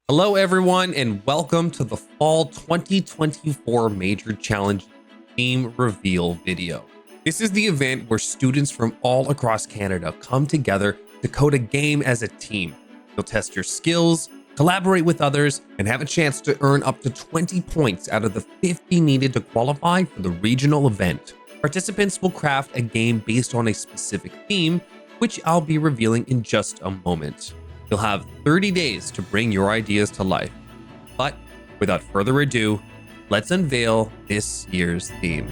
Hello everyone and welcome to the Fall 2024 Major Challenge Theme Reveal video. This is the event where students from all across Canada come together to code a game as a team. You'll test your skills, collaborate with others, and have a chance to earn up to 20 points out of the 50 needed to qualify for the regional event. Participants will craft a game based on a specific theme, which I'll be revealing in just a moment. You'll have 30 days to bring your ideas to life. But without further ado, let's unveil this year's theme.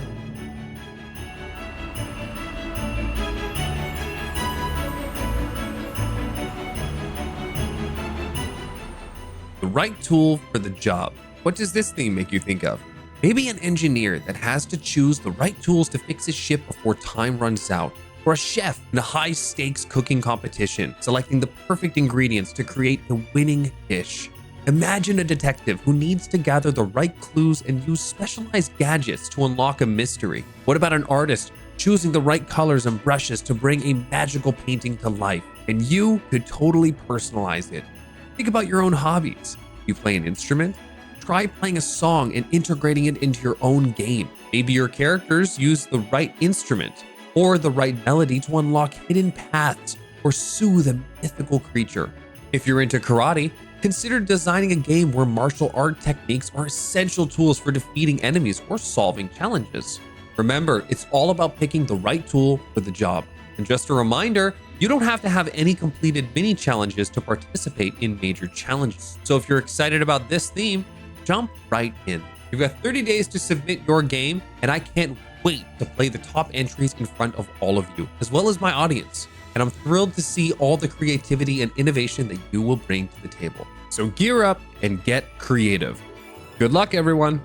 The right tool for the job. What does this theme make you think of? Maybe an engineer that has to choose the right tools to fix his ship before time runs out. Or a chef in a high-stakes cooking competition, selecting the perfect ingredients to create the winning dish. Imagine a detective who needs to gather the right clues and use specialized gadgets to unlock a mystery. What about an artist choosing the right colors and brushes to bring a magical painting to life? And you could totally personalize it. Think about your own hobbies. You play an instrument? Try playing a song and integrating it into your own game. Maybe your characters use the right instrument or the right melody to unlock hidden paths or soothe a mythical creature. If you're into karate, consider designing a game where martial art techniques are essential tools for defeating enemies or solving challenges. Remember, it's all about picking the right tool for the job. And just a reminder, you don't have to have any completed mini challenges to participate in major challenges. So if you're excited about this theme, jump right in. You've got 30 days to submit your game, and I can't wait to play the top entries in front of all of you, as well as my audience. And I'm thrilled to see all the creativity and innovation that you will bring to the table. So gear up and get creative. Good luck, everyone.